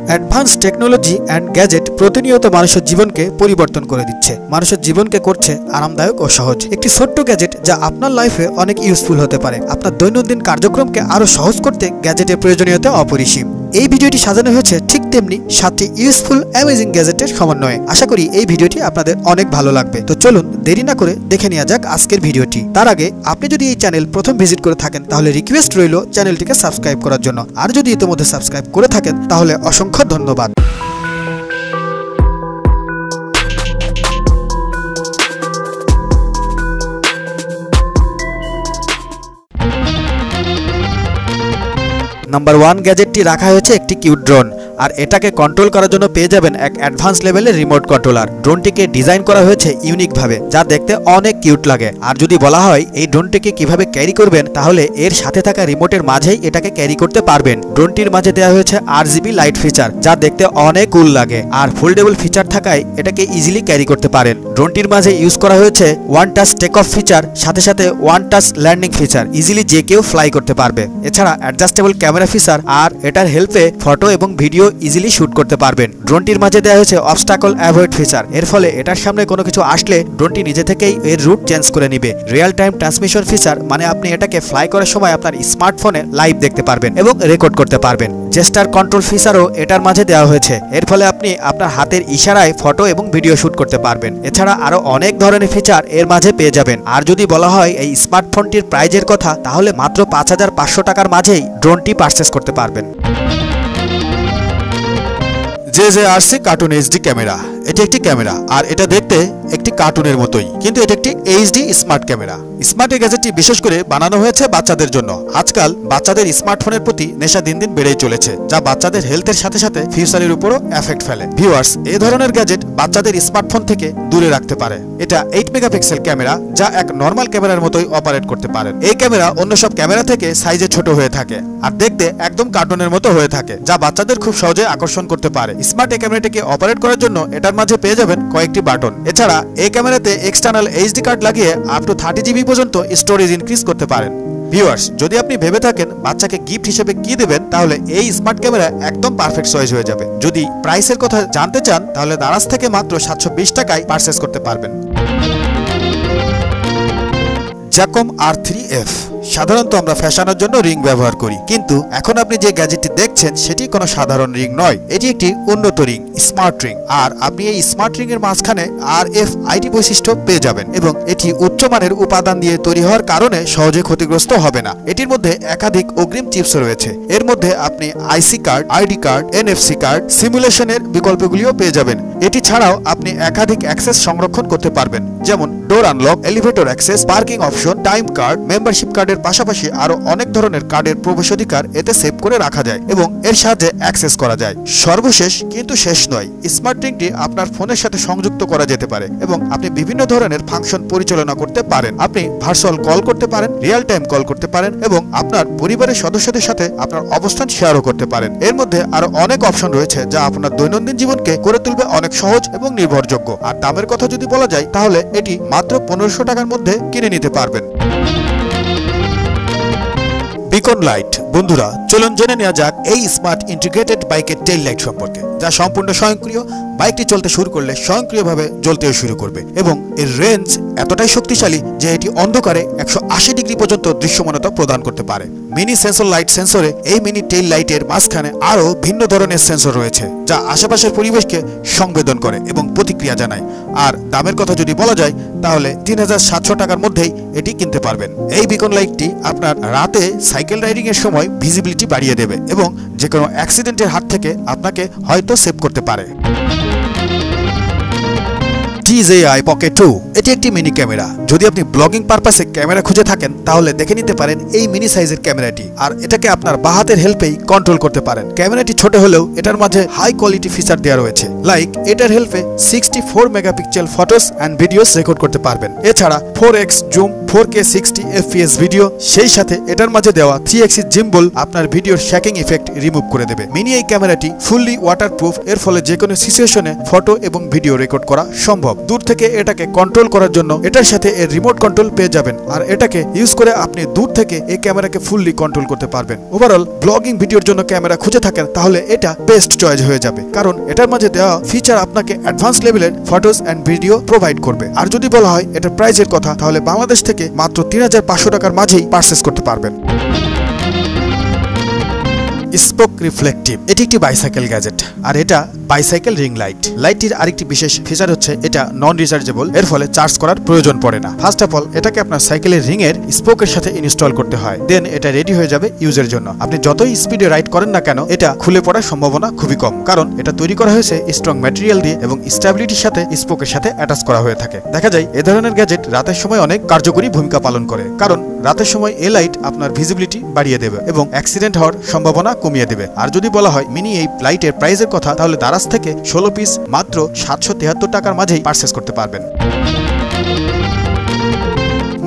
Advance technology and gadget প্রতিনিয়ত মানুষের জীবনকে পরিবর্তন করে দিচ্ছে, মানুষের জীবনকে করছে আরামদায়ক ও সহজ। একটি ছোট্ট গ্যাজেট যা আপনার লাইফে অনেক ইউজফুল হতে পারে। আপনার দৈনন্দিন কার্যক্রমকে আরও সহজ করতে গ্যাজেটের প্রয়োজনীয়তা অপরিসীম। এই ভিডিওটি সাজানো হয়েছে ঠিক তেমনি 7টি ইউজফুল অ্যামেজিং গ্যাজেটের সমন্বয়ে। আশা করি এই ভিডিওটি আপনাদের অনেক ভালো লাগবে। তো চলুন দেরি না করে দেখে নেওয়া যাক আজকের ভিডিওটি। তার আগে আপনি যদি এই চ্যানেল প্রথম ভিজিট করে থাকেন তাহলে রিকোয়েস্ট রইল চ্যানেলটিকে সাবস্ক্রাইব করার জন্য। আর যদি ইতিমধ্যে সাবস্ক্রাইব করে থাকেন তাহলে অসংখ্য ধন্যবাদ। নাম্বার 1 গ্যাজেটটি রাখা হয়েছে একটি কিউট ড্রোন, আর এটাকে কন্ট্রোল করার জন্য পেয়ে যাবেন এক অ্যাডভান্স লেভেলের রিমোট কন্ট্রোলার। ড্রোনটিকে ডিজাইন করা হয়েছে ইউনিকভাবে, যা দেখতে অনেক কিউট লাগে। আর যদি বলা হয় এই ড্রোনটিকে কিভাবে ক্যারি করবেন, তাহলে এর সাথে থাকা রিমোটের মাঝেই এটাকে ক্যারি করতে পারবেন। ড্রোনটির মাঝে দেওয়া হয়েছে RGB লাইট ফিচার, যা দেখতে অনেক কুল লাগে। আর ফোল্ডেবল ফিচার থাকায় এটাকে ইজিলি ক্যারি করতে পারেন। ড্রোনটির মাঝে ইউজ করা হয়েছে one touch take off feature, সাথে সাথে one touch landing feature, easily যে কেউ ফ্লাই করতে পারবে। এছাড়া অ্যাডজাস্টেবল ক্যামেরা ফিচার, আর এটার হেল্পে ফটো এবং ভিডিও ইজিলি শুট করতে পারবেন। ড্রোনটির মাঝে দেওয়া হয়েছে অবস্টাকল অ্যাভয়েড ফিচার। এর ফলে এটার সামনে কোনো কিছু আসলে ড্রোনটি নিজে থেকেই এর রুট চেঞ্জ করে নিবে। রিয়েল টাইম ট্রান্সমিশন ফিচার, মানে আপনি এটাকে ফ্লাই করার সময় আপনার স্মার্টফোনে লাইভ দেখতে পারবেন এবং রেকর্ড করতে পারবেন। জেস্টার কন্ট্রোল ফিচারও এটার মাঝে দেওয়া হয়েছে। এর ফলে আপনি আপনার হাতের ইশারায় ফটো এবং ভিডিও শুট করতে পারবেন। এছাড়া আরো অনেক ধরনের ফিচার এর মাঝে পেয়ে যাবেন। আর যদি বলা হয় এই স্মার্টফোনটির প্রাইজের কথা, তাহলে মাত্র 5500 টাকার মাঝেই ড্রোনটি পারচেস করতে পারবেন। JJRC cartoon HD camera. এটি একটি ক্যামেরা, আর এটা দেখতে একটি কার্টুনের মতোই, কিন্তু এটা একটি HD স্মার্ট ক্যামেরা। স্মার্ট এই গ্যাজেটটি বিশেষ করে বানানো হয়েছে বাচ্চাদের জন্য। আজকাল বাচ্চাদের স্মার্টফোনের প্রতি নেশা দিন দিন বেড়েই চলেছে, যা বাচ্চাদের হেলথের সাথে সাথে ফিউচারের উপরও এফেক্ট ফেলে। ভিউয়ার্স, এই ধরনের গ্যাজেট বাচ্চাদের স্মার্টফোন থেকে দূরে রাখতে পারে। এটা 8 মেগাপিক্সেল ক্যামেরা, যা এক নর্মাল ক্যামেরার মতোই অপারেট করতে পারে। এই ক্যামেরা অন্য সব ক্যামেরা থেকে সাইজে ছোট হয়ে থাকে আর দেখতে একদম কার্টুনের মতো হয়ে থাকে, যা বাচ্চাদের খুব সহজে আকর্ষণ করতে পারে। স্মার্ট এই ক্যামেরাটিকে অপারেট করার জন্য এটার মাঝে পেয়ে যাবেন কয়েকটি বাটন। এছাড়া এই ক্যামেরাতে এক্সটার্নাল HD কার্ড লাগিয়ে আপ টু 30 GB পর্যন্ত স্টোরেজ ইনক্রিজ করতে পারেন। ভিউয়ার্স, যদি আপনি ভেবে থাকেন বাচ্চাকে গিফট হিসেবে কি দেবেন, তাহলে এই স্মার্ট ক্যামেরা একদম পারফেক্ট চয়েস হয়ে যাবে। যদি প্রাইসের কথা জানতে চান, তাহলে দারাজ থেকে মাত্র 720 টাকায় পারচেস করতে পারবেন। জ্যাকম R3F। সাধারণত আমরা ফ্যাশনের জন্য রিং ব্যবহার করি, কিন্তু এখন আপনি যে গ্যাজেটটি দেখছেন সেটি কোনো সাধারণ রিং নয়। এটি একটি উন্নত রিং, স্মার্ট রিং। আর আপনি এই স্মার্ট রিং এর মাঝখানে RFID বৈশিষ্ট্য পেয়ে যাবেন, এবং এটি উচ্চমানের উপাদান দিয়ে তৈরি হওয়ার কারণে সহজে ক্ষতিগ্রস্ত হবে না। এটির মধ্যে একাধিক অগ্রিম চিপস রয়েছে। এর মধ্যে আপনি IC card, ID card, NFC card, সিমুলেশনের বিকল্পগুলিও পেয়ে যাবেন। এটি ছাড়াও আপনি একাধিক অ্যাক্সেস সংরক্ষণ করতে পারবেন, যেমন door unlock, elevator access, parking option, time card, membership কার্ডের পাশাপাশি আরো অনেক ধরনের কার্ডের প্রবেশাধিকার এতে সেভ করে রাখা যায় এবং এর সাহায্যে অ্যাক্সেস করা যায়। সর্বশেষ কিন্তু শেষ নয়, স্মার্ট রিংটি আপনার ফোনের সাথে সংযুক্ত করা যেতে পারে এবং আপনি বিভিন্ন ধরনের ফাংশন পরিচালনা করতে পারেন। আপনি ভার্চুয়াল কল করতে পারেন, রিয়েল টাইম কল করতে পারেন এবং আপনার পরিবারের সদস্যদের সাথে আপনার অবস্থান শেয়ারও করতে পারেন। এর মধ্যে আরো অনেক অপশন রয়েছে যা আপনার দৈনন্দিন জীবনকে করে তুলবে অনেক সহজ এবং নির্ভরযোগ্য। আর দামের কথা যদি বলা যায়, তাহলে এটি মাত্র 1500 টাকার মধ্যে কিনে নিতে পারবেন। Beacon light. বন্ধুরা, চলুন জেনে নেওয়া যাক এই স্মার্ট ইন্টিগ্রেটেড বাইকের টেইল লাইট সম্পর্কে, যা সম্পূর্ণ স্বয়ংক্রিয়। বাইকটি চলতে শুরু করলে স্বয়ংক্রিয়ভাবে জ্বলতেও শুরু করবে এবং এর রেঞ্জ এতটাই শক্তিশালী যে এটি অন্ধকারে 180 ডিগ্রি পর্যন্ত দৃশ্যমানতা প্রদান করতে পারে। মিনি সেন্সর লাইট সেন্সরে এই মিনি টেইল লাইটের মাঝখানে আরও ভিন্ন ধরনের সেন্সর রয়েছে, যা আশেপাশের পরিবেশকে সংবেদন করে এবং প্রতিক্রিয়া জানায়। আর দামের কথা যদি বলা যায়, তাহলে 3700 টাকার মধ্যেই এটি কিনতে পারবেন। এই বিকন লাইটটি আপনার রাতে সাইকেল রাইডিং এর সময় ভিজিবিলিটি বাড়িয়ে দেবে এবং যে কোনো অ্যাক্সিডেন্টের হাত থেকে আপনাকে হয়তো সেভ করতে পারে। DJI Pocket 2। এটি একটি মিনি ক্যামেরা। যদি আপনি ব্লগিং পারপাসে ক্যামেরা খুঁজে থাকেন, তাহলে দেখে নিতে পারেন এই মিনি সাইজের ক্যামেরাটি। আর এটাকে আপনার বাঁ হাতের হেল্পেই কন্ট্রোল করতে পারেন। ক্যামেরাটি ছোট হলেও এটার মাঝে হাই কোয়ালিটি ফিচার দেওয়া রয়েছে, লাইক এটার হেল্পে 64 megapixel photos and videos record করতে পারবেন। এছাড়া 4x zoom, 4K 60 FPS video, সেই সাথে এটার মাঝে দেওয়া 3 axis gimbal আপনার ভিডিওর শ্যাকিং ইফেক্ট রিমুভ করে দেবে। মিনি এই ক্যামেরাটি ফুললি ওয়াটারপ্রুফ, এর ফলে যে কোনো সিচুয়েশনে ফটো এবং ভিডিও রেকর্ড করা সম্ভব। দূর থেকে এটাকে কন্ট্রোল করার জন্য এটার সাথে এর রিমোট কন্ট্রোল পেয়ে যাবেন, আর এটাকে ইউজ করে আপনি দূর থেকে এই ক্যামেরাকে ফুললি কন্ট্রোল করতে পারবেন। ওভারঅল ব্লগিং ভিডিওর জন্য ক্যামেরা খুঁজে থাকেন তাহলে এটা বেস্ট চয়েস হয়ে যাবে, কারণ এটার মাঝে দেওয়া ফিচার আপনাকে অ্যাডভান্স লেভেলের ফটোস অ্যান্ড ভিডিও প্রোভাইড করবে। আর যদি বলা হয় এটার প্রাইসের কথা, তাহলে বাংলাদেশ থেকে মাত্র 3500 টাকার মাঝেই পারচেস করতে পারবেন। স্পোক রিফ্লেকটিভ, এটি একটি বাইসাইকেল গ্যাজেট, আর এটা বাইসাইকেল রিং লাইট। লাইটটির আরেকটি বিশেষ ফিচার হচ্ছে এটা নন রিচার্জেবল, এর ফলে চার্জ করার প্রয়োজন পড়ে না। ফার্স্ট অফ অল এটাকে আপনার সাইকেলের রিং এর স্পোকের সাথে ইনস্টল করতে হয়, দেন এটা রেডি হয়ে যাবে ইউজের জন্য। আপনি যতই স্পিডে রাইড করেন না কেন এটা খুলে পড়ার সম্ভাবনা খুবই কম, কারণ এটা তৈরি করা হয়েছে স্ট্রং ম্যাটেরিয়াল দিয়ে এবং স্টেবিলিটির সাথে স্পোকের সাথে অ্যাটাচ করা হয়ে থাকে। দেখা যায় এ ধরনের গ্যাজেট রাতের সময় অনেক কার্যকরী ভূমিকা পালন করে, কারণ রাতের সময় এই লাইট আপনার ভিজিবিলিটি বাড়িয়ে দেবে এবং অ্যাক্সিডেন্ট হওয়ার সম্ভাবনা কমিয়ে দেবে। আর যদি বলা হয় মিনি এই লাইটের প্রাইসের কথা, তাহলে দারাজ থেকে 16 পিস মাত্র 773 টাকার মাঝেই পারচেস করতে পারবেন।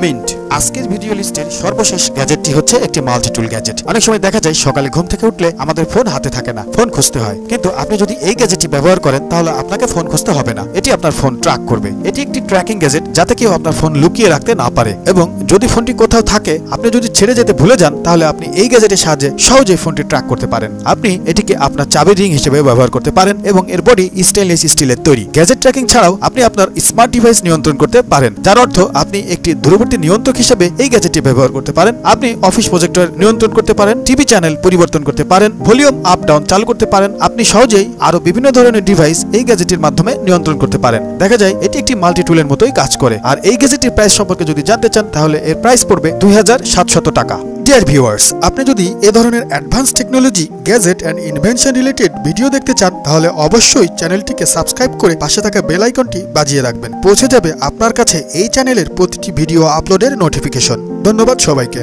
মিন্ট, আজকের ভিডিও লিস্টের সর্বশেষ গ্যাজেটটি হচ্ছে একটি মাল্টি টুল গ্যাজেট। অনেক সময় দেখা যায় সকালে ঘুম থেকে উঠলে আমাদের ফোন হাতে থাকে না, ফোন খুঁজতে হয়, কিন্তু আপনি যদি এই গ্যাজেটটি ব্যবহার করেন তাহলে আপনাকে ফোন খুঁজতে হবে না। এটি আপনার ফোন ট্র্যাক করবে। এটি একটি ট্র্যাকিং গ্যাজেট যাতে কেউ আপনার ফোন লুকিয়ে রাখতে না পারে, এবং যদি ফোনটি কোথাও থাকে আপনি যদি ছেড়ে যেতে ভুলে যান তাহলে আপনি এই গ্যাজেটের সাহায্যে সহজেই ফোনটি ট্র্যাক করতে পারেন। আপনি এটিকে আপনার চাবির রিং হিসেবে ব্যবহার করতে পারেন এবং এর বডি স্টেনলেস স্টিলের তৈরি। গ্যাজেট ট্র্যাকিং ছাড়াও আপনি আপনার স্মার্ট ডিভাইস নিয়ন্ত্রণ করতে পারেন, যার অর্থ আপনি একটি দূরবর্তী নিয়ন্ত্রক হিসেবে এই গ্যাজেটটি ব্যবহার করতে পারেন। আপনি অফিস প্রজেক্টর নিয়ন্ত্রণ করতে পারেন, টিভি চ্যানেল পরিবর্তন করতে পারেন, ভলিউম আপ ডাউন চালু করতে পারেন। আপনি সহজেই আরো বিভিন্ন ধরনের ডিভাইস এই গ্যাজেটের মাধ্যমে নিয়ন্ত্রণ করতে পারেন। দেখা যায় এটি একটি মাল্টি টুলের মতোই কাজ করে। আর এই গ্যাজেটের প্রাইস সম্পর্কে যদি জানতে চান তাহলে এর প্রাইস পড়বে 2700 টাকা। ডিয়ার ভিউয়ার্স, আপনি যদি এ ধরনের advance technology, gadget and invention related video দেখতে চান তাহলে অবশ্যই চ্যানেলটিকে সাবস্ক্রাইব করে পাশে থাকা বেল আইকনটি বাজিয়ে রাখবেন। পৌঁছে যাবে আপনার কাছে এই চ্যানেলের প্রতিটি ভিডিও আপলোডের নোটিফিকেশন। ধন্যবাদ সবাইকে।